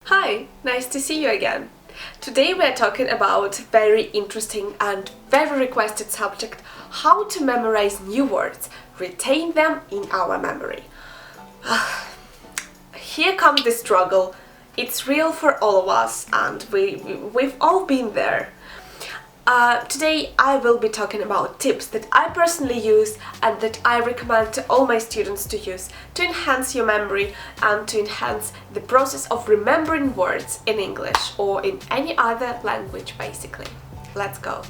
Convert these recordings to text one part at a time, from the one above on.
Hi, nice to see you again. Today we are talking about very interesting and very requested subject, how to memorize new words, retain them in our memory. Here comes the struggle. It's real for all of us and we've all been there. Today I will be talking about tips that I personally use and that I recommend to all my students to use to enhance your memory and to enhance the process of remembering words in English or in any other language basically. Let's go.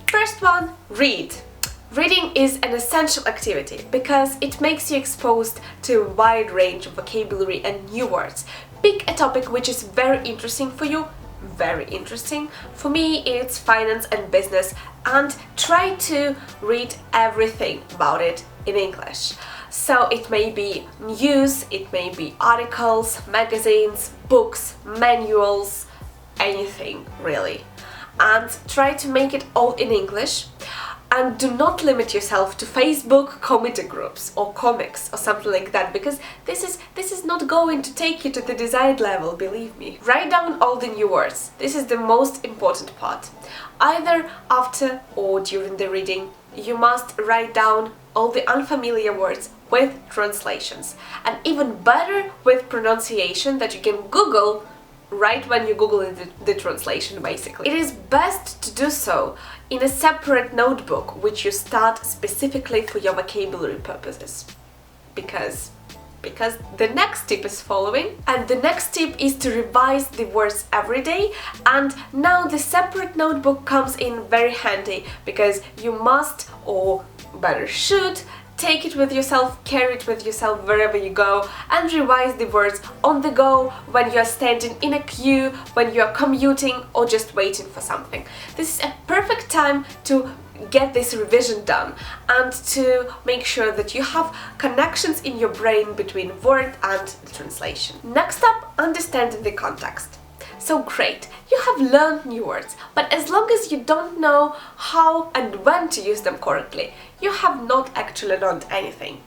First one, read. Reading is an essential activity because it makes you exposed to a wide range of vocabulary and new words. Pick a topic which is very interesting for you. Very interesting. For me, it's finance and business, and try to read everything about it in English. So it may be news, it may be articles, magazines, books, manuals, anything really. And try to make it all in English. And do not limit yourself to Facebook comedy groups or comics or something like that, because this is not going to take you to the desired level, believe me. Write down all the new words. This is the most important part. Either after or during the reading, you must write down all the unfamiliar words with translations. And even better with pronunciation that you can Google right when you Google the translation basically. It is best to do so in a separate notebook which you start specifically for your vocabulary purposes. Because the next tip is following, and the next tip is to revise the words every day, and now the separate notebook comes in very handy because you must, or better should, take it with yourself, carry it with yourself wherever you go, and revise the words on the go when you're standing in a queue, when you're commuting, or just waiting for something. This is a perfect time to get this revision done and to make sure that you have connections in your brain between word and the translation. Next up, understanding the context. So great, you have learned new words, but as long as you don't know how and when to use them correctly, you have not actually learned anything.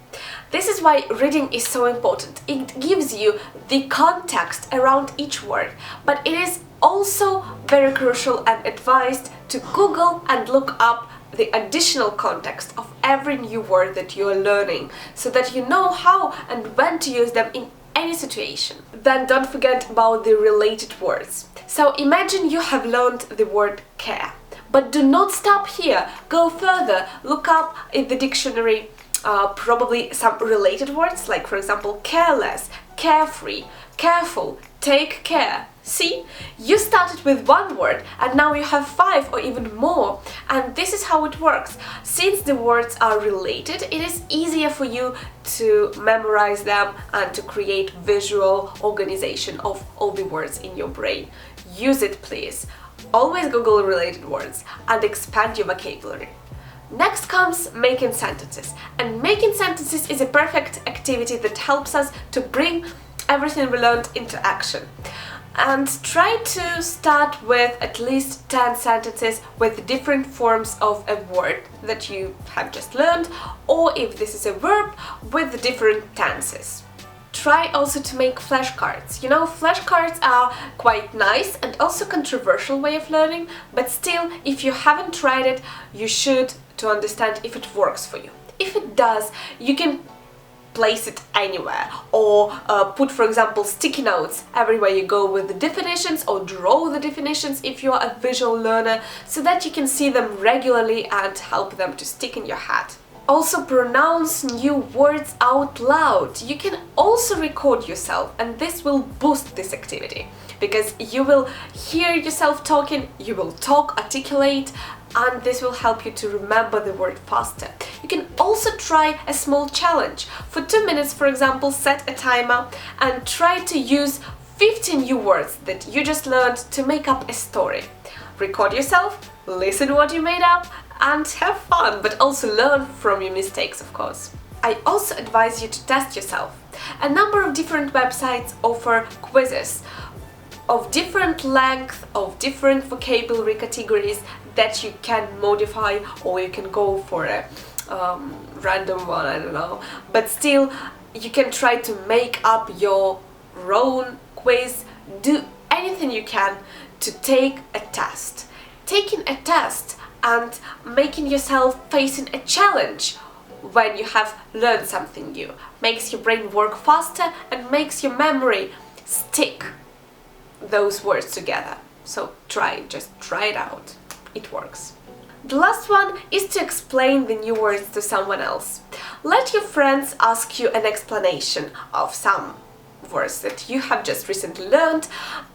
This is why reading is so important. It gives you the context around each word, but it is also very crucial and advised to Google and look up the additional context of every new word that you are learning, so that you know how and when to use them in any situation. Then don't forget about the related words. So imagine you have learned the word care, but do not stop here. Go further, look up in the dictionary probably some related words, like for example careless, carefree, careful, take care. See, you started with one word and now you have 5 or even more, and this is how it works. Since the words are related, it is easier for you to memorize them and to create visual organization of all the words in your brain. Use it, please. Always Google related words and expand your vocabulary. Next comes making sentences, and making sentences is a perfect activity that helps us to bring everything we learned into action. And try to start with at least 10 sentences with different forms of a word that you have just learned, or if this is a verb, with different tenses. Try also to make flashcards. You know, flashcards are quite nice and also controversial way of learning, but still, if you haven't tried it, you should, to understand if it works for you. If it does, you can place it anywhere, or put, for example, sticky notes everywhere you go with the definitions, or draw the definitions if you are a visual learner, so that you can see them regularly and help them to stick in your head. Also, pronounce new words out loud. You can also record yourself, and this will boost this activity because you will hear yourself talking, you will talk, articulate, and this will help you to remember the word faster. You can also try a small challenge. For 2 minutes, for example, set a timer and try to use 15 new words that you just learned to make up a story. Record yourself, listen what you made up, and have fun, but also learn from your mistakes, of course. I also advise you to test yourself. A number of different websites offer quizzes of different length, of different vocabulary categories that you can modify, or you can go for a random one, I don't know. But still, you can try to make up your own quiz. Do everything you can to take a test. Taking a test and making yourself facing a challenge when you have learned something new makes your brain work faster and makes your memory stick those words together. So just try it out. It works. The last one is to explain the new words to someone else. Let your friends ask you an explanation of some words that you have just recently learned,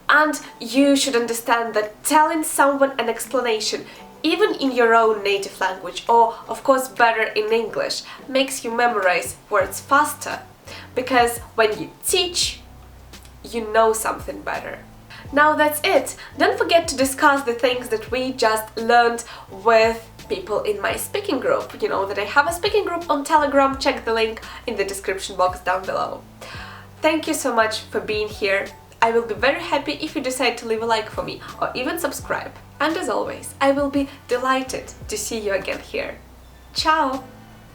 and you should understand that telling someone an explanation, even in your own native language, or of course better in English, makes you memorize words faster, because when you teach, you know something better. Now that's it. Don't forget to discuss the things that we just learned with people in my speaking group. You know that I have a speaking group on Telegram. Check the link in the description box down below. Thank you so much for being here. I will be very happy if you decide to leave a like for me or even subscribe. And as always, I will be delighted to see you again here. Ciao!